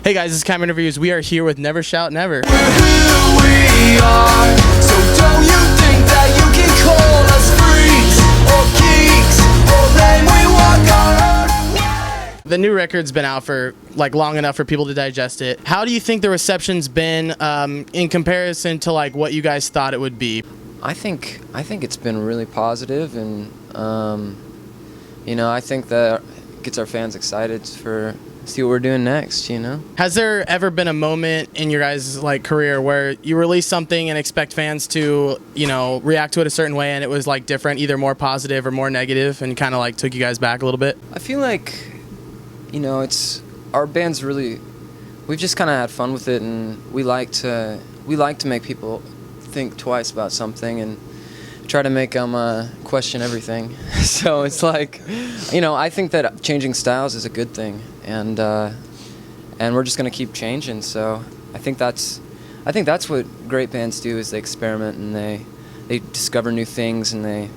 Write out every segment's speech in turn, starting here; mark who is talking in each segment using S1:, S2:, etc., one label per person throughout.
S1: Hey guys, this is Cam Interviews. We are here with Never Shout Never.
S2: We're who we are, so don't you think that you can call us freaks or geeks, or then we walk our own way.
S1: The new record's been out for like long enough for people to digest it. How do you think the reception's been in comparison to like what you guys thought it would be?
S3: I think it's been really positive, and I think that gets our fans excited for see what we're doing next.
S1: Has there ever been a moment in your guys' like career where you release something and expect fans to react to it a certain way and it was like different, either more positive or more negative, and kind of like took you guys back a little bit?
S3: I feel like it's our band's really, we've just kind of had fun with it, and we like to make people think twice about something and try to make them question everything. So it's like, I think that changing styles is a good thing, and we're just gonna keep changing. So I think that's what great bands do, is they experiment and they discover new things and they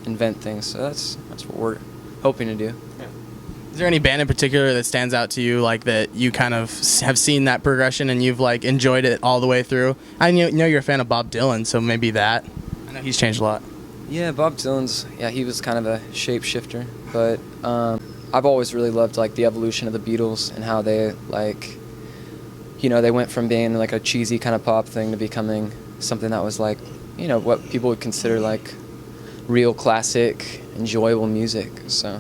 S3: invent things. So that's what we're hoping to do.
S1: Is there any band in particular that stands out to you, like that you kind of have seen that progression and you've like enjoyed it all the way through? I know you're a fan of Bob Dylan, so maybe that. I know he's changed a lot.
S3: Yeah, Bob Dylan's, he was kind of a shapeshifter, but I've always really loved like the evolution of the Beatles and how they they went from being like a cheesy kind of pop thing to becoming something that was like, what people would consider like real classic, enjoyable music. So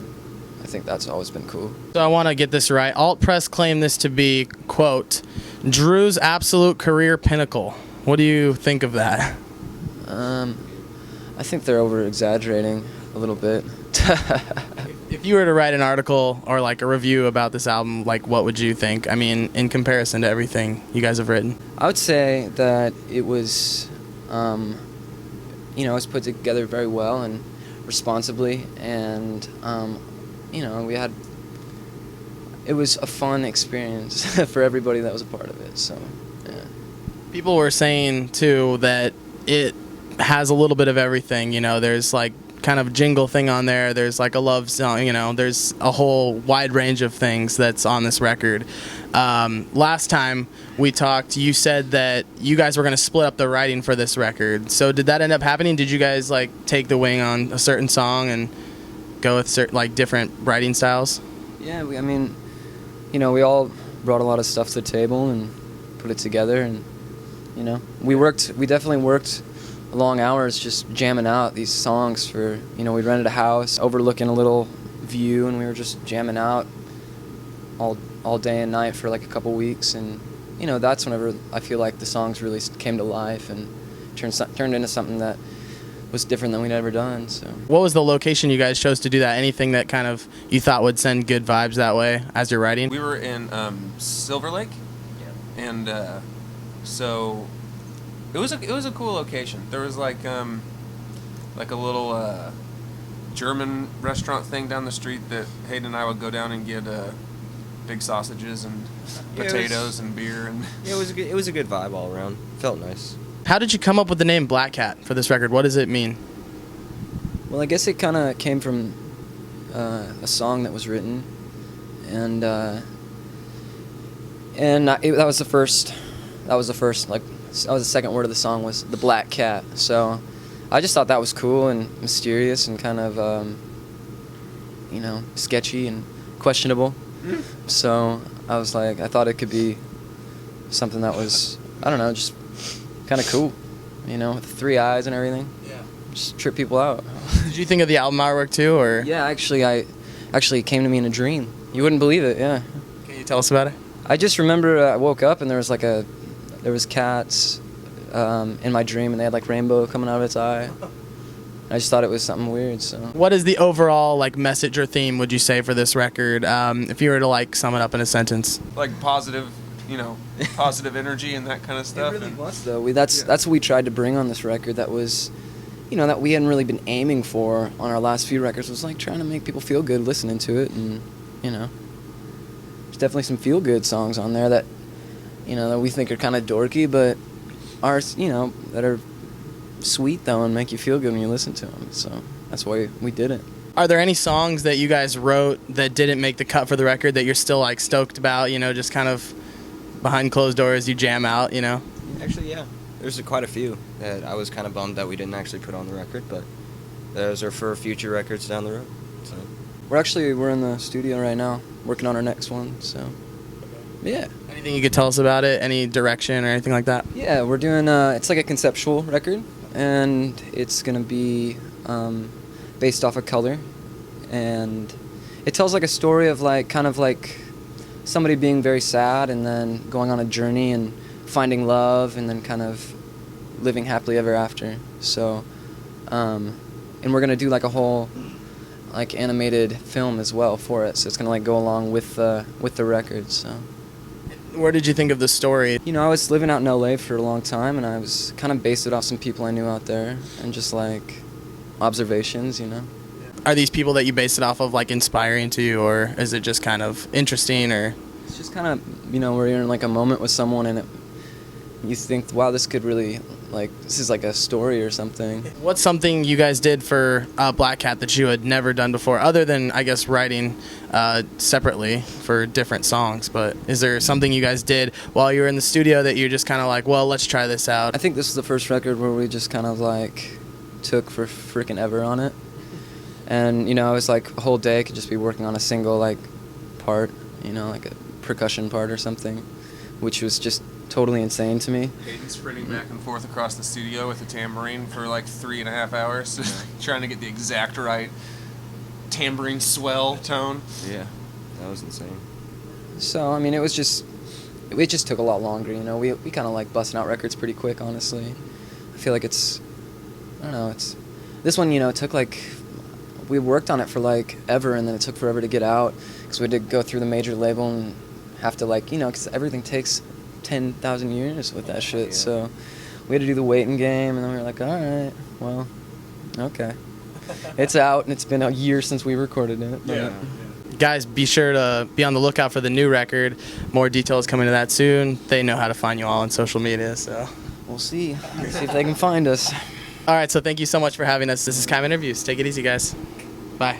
S3: I think that's always been cool.
S1: So I want to get this right. Alt Press claimed this to be, quote, Drew's absolute career pinnacle. What do you think of that?
S3: I think they're over-exaggerating a little bit.
S1: If you were to write an article or like a review about this album, like what would you think? I mean, in comparison to everything you guys have written.
S3: I would say that it was, it was put together very well and responsibly, and it was a fun experience for everybody that was a part of it. So, yeah.
S1: People were saying too that it has a little bit of everything. There's like kind of jingle thing on there. There's like a love song. There's a whole wide range of things that's on this record. Last time we talked, you said that you guys were going to split up the writing for this record. So did that end up happening? Did you guys like take the wing on a certain song and go with certain like different writing styles?
S3: Yeah, we all brought a lot of stuff to the table and put it together, and we definitely worked long hours just jamming out these songs for, we rented a house overlooking a little view, and we were just jamming out all day and night for like a couple weeks, and that's whenever I feel like the songs really came to life and turned into something that was different than we'd ever done. So
S1: what was the location you guys chose to do that? Anything that kind of you thought would send good vibes that way as you're writing?
S4: We were in Silver Lake, and so it was a cool location. There was like a little German restaurant thing down the street that Hayden and I would go down and get big sausages and potatoes and beer, and
S5: it was a good vibe all around. Felt nice.
S1: How did you come up with the name Black Cat for this record? What does it mean?
S3: Well, I guess it kind of came from a song that was written, and that was the first. That was the second word of the song was the Black Cat. So I just thought that was cool and mysterious and kind of sketchy and questionable. So I thought it could be something that was, I don't know, just kind of cool, with 3 eyes and everything.
S1: Yeah.
S3: Just trip people out.
S1: Did you think of the album artwork too, or?
S3: Yeah, actually it came to me in a dream. You wouldn't believe it, yeah.
S1: Can you tell us about it?
S3: I just remember I woke up and there was cats in my dream, and they had like rainbow coming out of its eye. I just thought it was something weird. So
S1: what is the overall like message or theme, would you say, for this record, if you were to like sum it up in a sentence?
S4: like positive energy and that kind of stuff.
S3: It really was, though. That's what we tried to bring on this record. That was, that we hadn't really been aiming for on our last few records. It was like trying to make people feel good listening to it, and there's definitely some feel good songs on there that that we think are kind of dorky, but are that are sweet though and make you feel good when you listen to them. So that's why we did it.
S1: Are there any songs that you guys wrote that didn't make the cut for the record that you're still like stoked about, just kind of behind closed doors you jam out, you know?
S5: Actually, yeah. There's quite a few that I was kind of bummed that we didn't actually put on the record, but those are for future records down the road. So.
S3: We're in the studio right now, working on our next one. So, yeah.
S1: Anything you could tell us about it? Any direction or anything like that?
S3: Yeah, we're doing. It's like a conceptual record, and it's gonna be based off of color, and it tells like a story of like kind of like somebody being very sad and then going on a journey and finding love and then kind of living happily ever after. So, and we're gonna do like a whole like animated film as well for it. So it's gonna like go along with the record. So.
S1: Where did you think of the story?
S3: You know, I was living out in LA for a long time, and I was kind of based it off some people I knew out there and just like observations, you know.
S1: Are these people that you base it off of like inspiring to you, or is it just kind of interesting, or?
S3: It's just kind of, you know, where you're in like a moment with someone and you think, wow, this could really, like, this is like a story or something.
S1: What's something you guys did for Black Cat that you had never done before, other than, I guess, writing separately for different songs? But is there something you guys did while you were in the studio that you're just kind of like, well, let's try this out?
S3: I think this is the first record where we just kind of like took for freaking ever on it. And, you know, it was like a whole day could just be working on a single like part, you know, like a percussion part or something, which was just totally insane to me.
S4: Hayden sprinting back and forth across the studio with a tambourine for like 3.5 hours, trying to get the exact right tambourine swell tone.
S5: Yeah, that was insane.
S3: So, I mean, it just took a lot longer, you know. We kind of like busting out records pretty quick, honestly. I feel like it's, I don't know, it's, this one, you know, it took like, we worked on it for like ever, and then it took forever to get out because we had to go through the major label and have to like, you know, because everything takes 10,000 years with that shit.
S5: Yeah.
S3: So we had to do the waiting game, and then we were like, all right, well, okay. It's out, and it's been a year since we recorded it. But
S1: Guys, be sure to be on the lookout for the new record. More details coming to that soon. They know how to find you all on social media, so.
S3: we'll see. Let's see if they can find us.
S1: All right, so thank you so much for having us. This is Kime Interviews. Take it easy, guys. Bye.